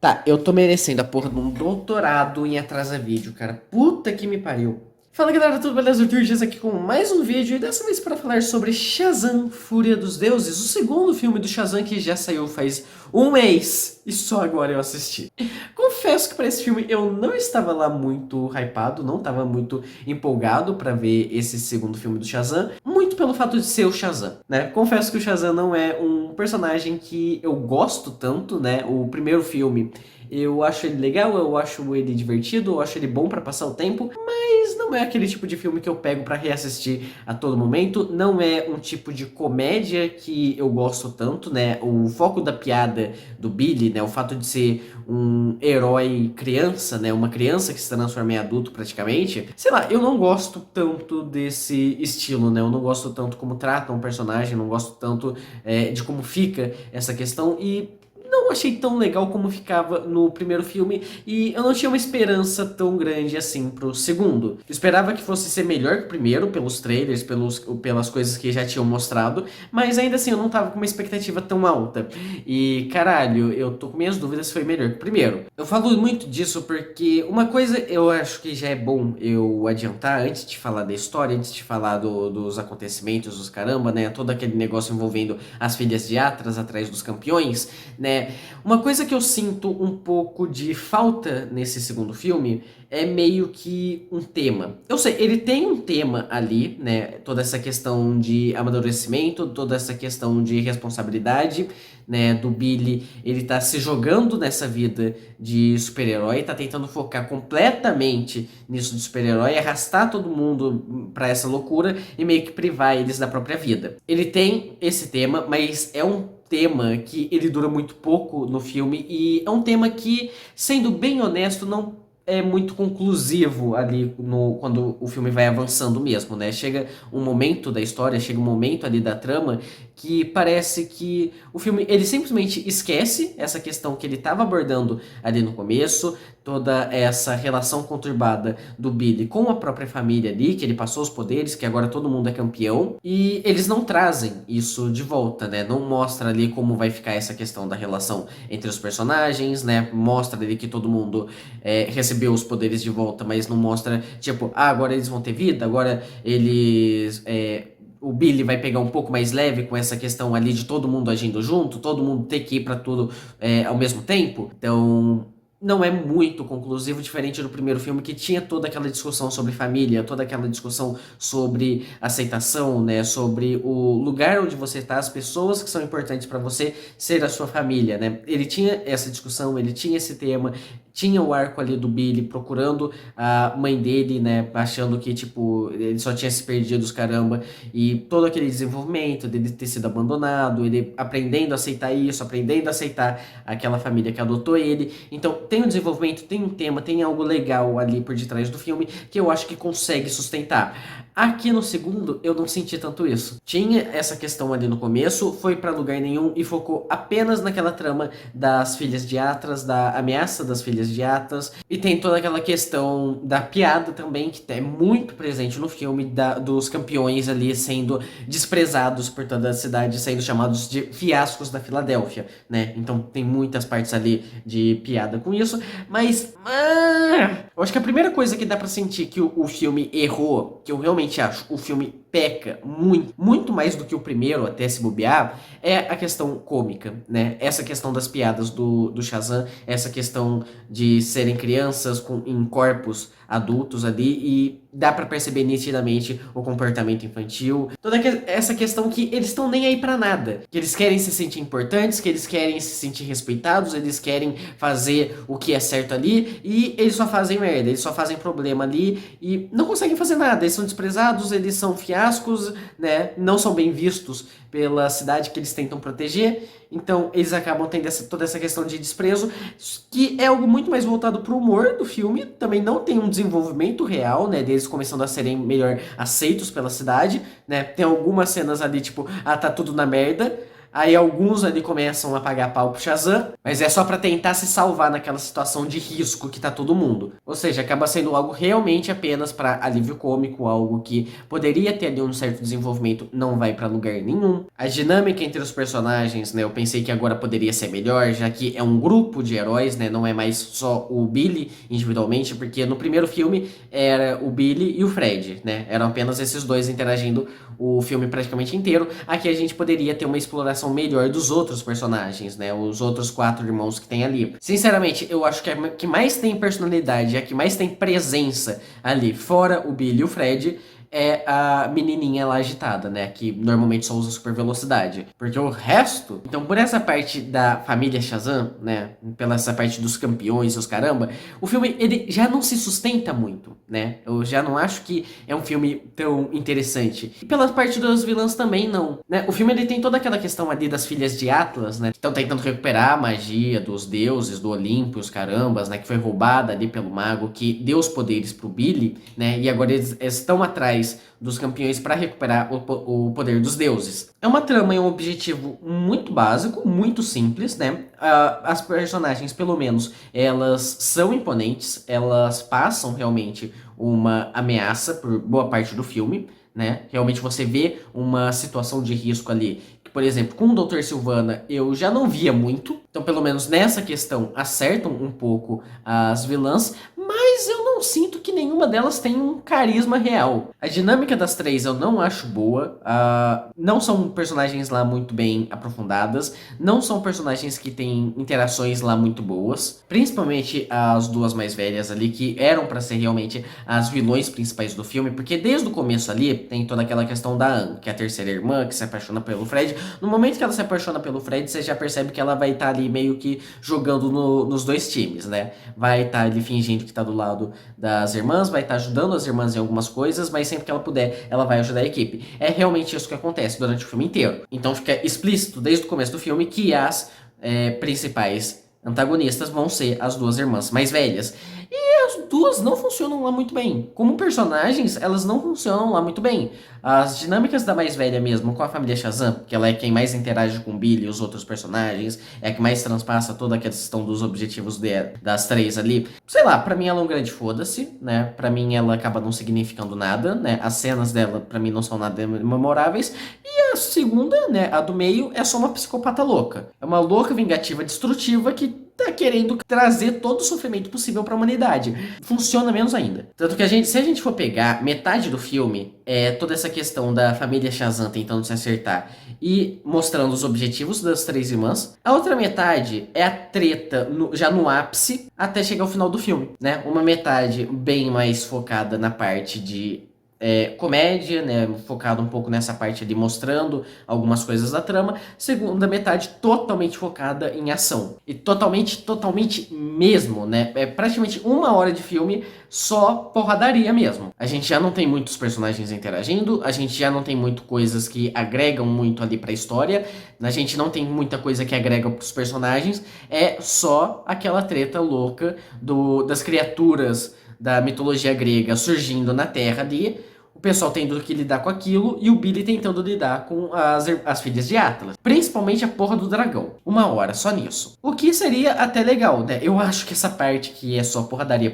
Tá, eu tô merecendo a porra de um doutorado em atrasa vídeo, cara. Puta que me pariu. Fala galera, tudo beleza? O Turgis aqui com mais um vídeo e dessa vez para falar sobre Shazam, Fúria dos Deuses, o segundo filme do Shazam que já saiu faz um mês e só agora eu assisti. Confesso que para esse filme eu não estava lá muito hypado, não estava muito empolgado para ver esse segundo filme do Shazam, muito pelo fato de ser o Shazam, né? Confesso que o Shazam não é um personagem que eu gosto tanto, né? O primeiro filme eu acho ele legal, eu acho ele divertido, eu acho ele bom para passar o tempo, mas não é aquele tipo de filme que eu pego pra reassistir a todo momento. Não é um tipo de comédia que eu gosto tanto, né? O foco da piada do Billy, né? O fato de ser um herói criança, né? Uma criança que se transforma em adulto praticamente. Sei lá, eu não gosto tanto desse estilo, né? Eu não gosto tanto como tratam o personagem, não gosto tanto de como fica essa questão e não achei tão legal como ficava no primeiro filme e eu não tinha uma esperança tão grande assim pro segundo. Eu esperava que fosse ser melhor que o primeiro, pelos trailers, pelas coisas que já tinham mostrado, mas ainda assim eu não tava com uma expectativa tão alta. E caralho, eu tô com minhas dúvidas se foi melhor que o primeiro. Eu falo muito disso porque uma coisa eu acho que já é bom eu adiantar antes de falar da história, antes de falar dos acontecimentos, dos caramba, né? Todo aquele negócio envolvendo as filhas de Atlas atrás dos campeões, né? Uma coisa que eu sinto um pouco de falta nesse segundo filme é meio que um tema. Eu sei, ele tem um tema ali, né? Toda essa questão de amadurecimento, toda essa questão de responsabilidade, né? Do Billy, ele tá se jogando nessa vida de super-herói, tá tentando focar completamente nisso de super-herói, arrastar todo mundo pra essa loucura e meio que privar eles da própria vida. Ele tem esse tema, mas é um tema que ele dura muito pouco no filme e é um tema que, sendo bem honesto, não é muito conclusivo ali quando o filme vai avançando mesmo, né? Chega um momento da história, chega um momento ali da trama que parece que o filme ele simplesmente esquece essa questão que ele estava abordando ali no começo, toda essa relação conturbada do Billy com a própria família ali, que ele passou os poderes, que agora todo mundo é campeão, e eles não trazem isso de volta, né? Não mostra ali como vai ficar essa questão da relação entre os personagens, né? Mostra ali que todo mundo recebeu os poderes de volta, mas não mostra, tipo, agora eles vão ter vida, agora eles o Billy vai pegar um pouco mais leve com essa questão ali de todo mundo agindo junto, todo mundo ter que ir pra tudo ao mesmo tempo. Então, não é muito conclusivo, diferente do primeiro filme que tinha toda aquela discussão sobre família, toda aquela discussão sobre aceitação, né, sobre o lugar onde você tá, as pessoas que são importantes pra você ser a sua família, né? Ele tinha essa discussão, ele tinha esse tema, tinha o arco ali do Billy procurando a mãe dele, né, achando que, tipo, ele só tinha se perdido os caramba, e todo aquele desenvolvimento dele ter sido abandonado, ele aprendendo a aceitar isso, aprendendo a aceitar aquela família que adotou ele. Então tem um desenvolvimento, tem um tema, tem algo legal ali por detrás do filme que eu acho que consegue sustentar. Aqui no segundo eu não senti tanto isso. Tinha essa questão ali no começo, foi pra lugar nenhum e focou apenas naquela trama das filhas de Atlas, da ameaça das filhas de Atlas, e tem toda aquela questão da piada também que é muito presente no filme, dos campeões ali sendo desprezados por toda a cidade, sendo chamados de fiascos da Filadélfia, né? Então tem muitas partes ali de piada com isso, mas eu acho que a primeira coisa que dá pra sentir que o filme errou, que eu realmente acho, o filme peca muito, muito mais do que o primeiro, até se bobear, é a questão cômica, né? Essa questão das piadas do Shazam, essa questão de serem crianças em corpos adultos ali e dá pra perceber nitidamente o comportamento infantil, toda essa questão que eles estão nem aí pra nada, que eles querem se sentir importantes, que eles querem se sentir respeitados, eles querem fazer o que é certo ali e eles só fazem merda, eles só fazem problema ali e não conseguem fazer nada, eles são desprezados, eles são fiascos, né? Não são bem vistos pela cidade que eles tentam proteger, então eles acabam tendo toda essa questão de desprezo, que é algo muito mais voltado pro humor do filme, também não tem um desenvolvimento real, né, deles começando a serem melhor aceitos pela cidade, né, tem algumas cenas ali, tipo, ah, tá tudo na merda, Aí alguns ali começam a pagar pau pro Shazam, mas é só pra tentar se salvar naquela situação de risco que tá todo mundo. Ou seja, acaba sendo algo realmente apenas pra alívio cômico, algo que poderia ter ali um certo desenvolvimento, não vai pra lugar nenhum. A dinâmica entre os personagens, né, eu pensei que agora poderia ser melhor, já que é um grupo de heróis, né, não é mais só o Billy individualmente, porque no primeiro filme era o Billy e o Fred, né, eram apenas esses dois interagindo o filme praticamente inteiro. Aqui a gente poderia ter uma exploração melhor dos outros personagens, né, os outros 4 irmãos que tem ali. Sinceramente, eu acho que a que mais tem personalidade, a que mais tem presença ali, fora o Billy e o Fred, é a menininha lá agitada, né? Que normalmente só usa super velocidade. Porque o resto... Então, por essa parte da família Shazam, né? Pela essa parte dos campeões e os caramba, o filme, ele já não se sustenta muito, né? Eu já não acho que é um filme tão interessante. E pela parte dos vilãs também, não, né? O filme, ele tem toda aquela questão ali das filhas de Atlas, né? Que estão tentando recuperar a magia dos deuses, do Olimpo, os carambas, né? Que foi roubada ali pelo mago, que deu os poderes pro Billy, né? E agora eles estão atrás dos campeões para recuperar o poder dos deuses. É uma trama e um objetivo muito básico, muito simples, né? As personagens, pelo menos, elas são imponentes, elas passam realmente uma ameaça por boa parte do filme, né? Realmente você vê uma situação de risco ali, que, por exemplo, com o Dr. Sivana eu já não via muito, então pelo menos nessa questão acertam um pouco as vilãs, mas eu não sinto que nenhuma delas tem um carisma real. A dinâmica das três eu não acho boa, não são personagens lá muito bem aprofundadas, não são personagens que têm interações lá muito boas, principalmente as duas mais velhas ali, que eram pra ser realmente as vilões principais do filme, porque desde o começo ali tem toda aquela questão da Anne, que é a terceira irmã, que se apaixona pelo Fred. No momento que ela se apaixona pelo Fred, você já percebe que ela vai estar ali meio que jogando nos dois times, né? Vai estar ali fingindo que tá do lado das irmãs, vai estar ajudando as irmãs em algumas coisas, mas sempre que ela puder, ela vai ajudar a equipe. É realmente isso que acontece durante o filme inteiro. Então fica explícito desde o começo do filme que as principais antagonistas vão ser as duas irmãs mais velhas. E as duas não funcionam lá muito bem. Como personagens, elas não funcionam lá muito bem. As dinâmicas da mais velha mesmo, com a família Shazam, que ela é quem mais interage com o Billy e os outros personagens, é a que mais transpassa toda a questão dos objetivos das três ali. Sei lá, pra mim ela é um grande foda-se, né? Pra mim ela acaba não significando nada, né? As cenas dela, pra mim, não são nada memoráveis. E a segunda, né, a do meio, é só uma psicopata louca. É uma louca vingativa destrutiva que tá querendo trazer todo o sofrimento possível pra humanidade. Funciona menos ainda. Tanto que se a gente for pegar metade do filme, é toda essa questão da família Shazam tentando se acertar e mostrando os objetivos das três irmãs. A outra metade é a treta já no ápice até chegar ao final do filme, né? Uma metade bem mais focada na parte de comédia, né, focado um pouco nessa parte ali, mostrando algumas coisas da trama. Segunda metade totalmente focada em ação. E totalmente mesmo, né? É praticamente 1 hora de filme só porradaria mesmo. A gente já não tem muitos personagens interagindo, a gente já não tem muito coisas que agregam muito ali pra história, a gente não tem muita coisa que agrega pros personagens, é só aquela treta louca das criaturas da mitologia grega surgindo na Terra ali, o pessoal tendo que lidar com aquilo e o Billy tentando lidar com as filhas de Atlas. Principalmente a porra do dragão. 1 hora só nisso. O que seria até legal, né? Eu acho que essa parte que é só porradaria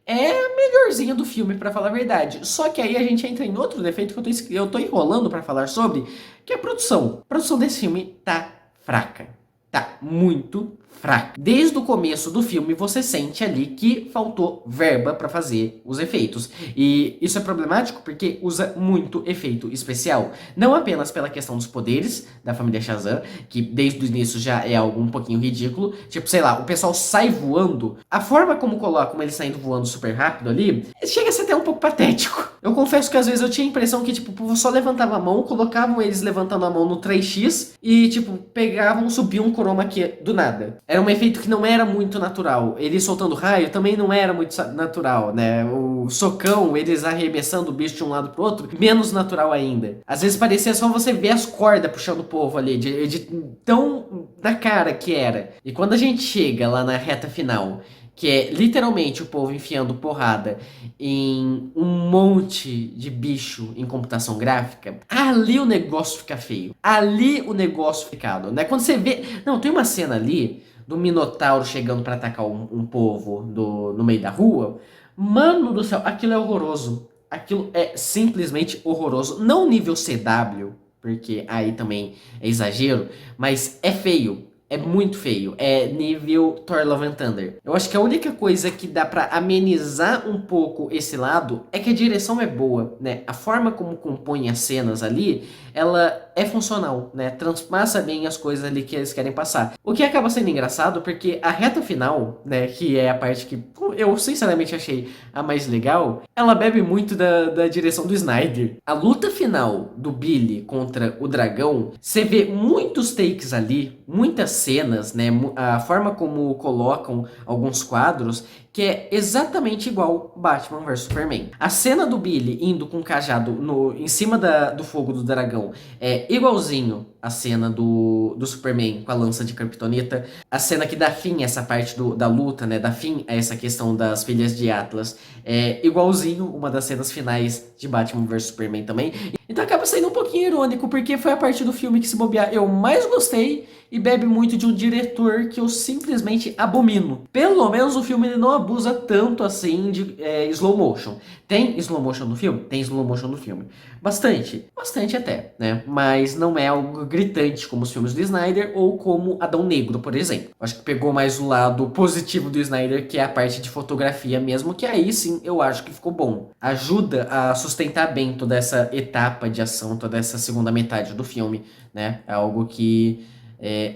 é a melhorzinha do filme, pra falar a verdade. Só que aí a gente entra em outro defeito que eu tô enrolando pra falar sobre, que é a produção. A produção desse filme tá fraca. Tá muito fraca. Desde o começo do filme você sente ali que faltou verba para fazer os efeitos. E isso é problemático porque usa muito efeito especial. Não apenas pela questão dos poderes da família Shazam, que desde o início já é algo um pouquinho ridículo. Tipo, sei lá, o pessoal sai voando. A forma como colocam eles saindo voando super rápido ali, chega a ser até um pouco patético. Eu confesso que às vezes eu tinha a impressão que, tipo, o povo só levantava a mão, colocavam eles levantando a mão no 3x e, tipo, pegavam, subiam um chroma key do nada. Era um efeito que não era muito natural. Eles soltando raio também não era muito natural, né? O socão, eles arremessando o bicho de um lado pro outro, menos natural ainda. Às vezes parecia só você ver as cordas puxando o povo ali, de tão na cara que era. E quando a gente chega lá na reta final, que é literalmente o povo enfiando porrada em um monte de bicho em computação gráfica, ali o negócio fica feio. Ali o negócio fica, né? Quando você vê... Não, tem uma cena ali do Minotauro chegando pra atacar um povo no meio da rua. Mano do céu, aquilo é horroroso. Aquilo é simplesmente horroroso. Não nível CW, porque aí também é exagero, mas é feio. É muito feio. É nível Thor Love and Thunder. Eu acho que a única coisa que dá pra amenizar um pouco esse lado é que a direção é boa, né? A forma como compõe as cenas ali, ela é funcional, né? Transpassa bem as coisas ali que eles querem passar. O que acaba sendo engraçado porque a reta final, né? Que é a parte que eu sinceramente achei a mais legal, ela bebe muito da direção do Snyder. A luta final do Billy contra o dragão, você vê muitos takes ali, muitas cenas, né? A forma como colocam alguns quadros, que é exatamente igual Batman vs Superman. A cena do Billy indo com o cajado em cima do fogo do dragão é igualzinho a cena do Superman com a lança de Kryptonita. A cena que dá fim a essa parte da luta, né? Dá fim a essa questão das filhas de Atlas. É igualzinho uma das cenas finais de Batman vs Superman também. Então acaba sendo um pouquinho irônico, porque foi a parte do filme que, se bobear, eu mais gostei e bebe muito de um diretor que eu simplesmente abomino. Pelo menos o filme ele não abusa tanto assim de slow motion. Tem slow motion no filme? Tem slow motion no filme. Bastante. Bastante até, né? Mas não é algo gritante como os filmes do Snyder ou como Adão Negro, por exemplo. Acho que pegou mais o lado positivo do Snyder, que é a parte de fotografia mesmo, que aí sim eu acho que ficou bom. Ajuda a sustentar bem toda essa etapa de ação, toda essa segunda metade do filme, né? É algo que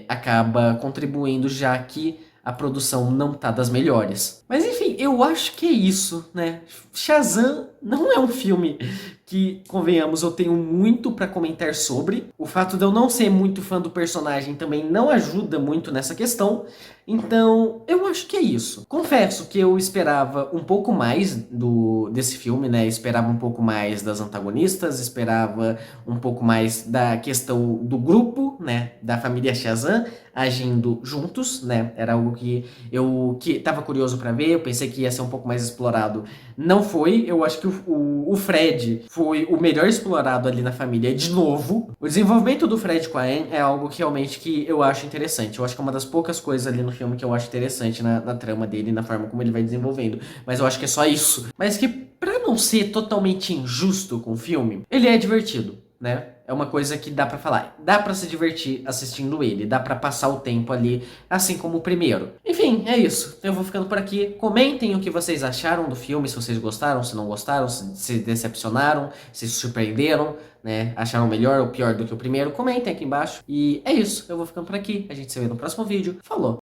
acaba contribuindo, já que a produção não tá das melhores. Mas enfim, eu acho que é isso, né? Shazam não é um filme que, convenhamos, eu tenho muito pra comentar sobre. O fato de eu não ser muito fã do personagem também não ajuda muito nessa questão. Então, eu acho que é isso. Confesso que eu esperava um pouco mais desse filme, né? Esperava um pouco mais das antagonistas, esperava um pouco mais da questão do grupo, né? Da família Shazam agindo juntos, né? Era algo que eu tava curioso pra ver, eu pensei que ia ser um pouco mais explorado. Não foi, eu acho que o Fred foi o melhor explorado ali na família de novo. O desenvolvimento do Fred com a Anne é algo que realmente que eu acho interessante. Eu acho que é uma das poucas coisas ali no filme que eu acho interessante na trama dele, na forma como ele vai desenvolvendo. Mas eu acho que é só isso. Mas que, pra não ser totalmente injusto com o filme, ele é divertido, né? É uma coisa que dá pra falar. Dá pra se divertir assistindo ele. Dá pra passar o tempo ali, assim como o primeiro. Enfim, é isso. Eu vou ficando por aqui. Comentem o que vocês acharam do filme. Se vocês gostaram, se não gostaram, se decepcionaram, se surpreenderam, né? Acharam melhor ou pior do que o primeiro. Comentem aqui embaixo. E é isso. Eu vou ficando por aqui. A gente se vê no próximo vídeo. Falou!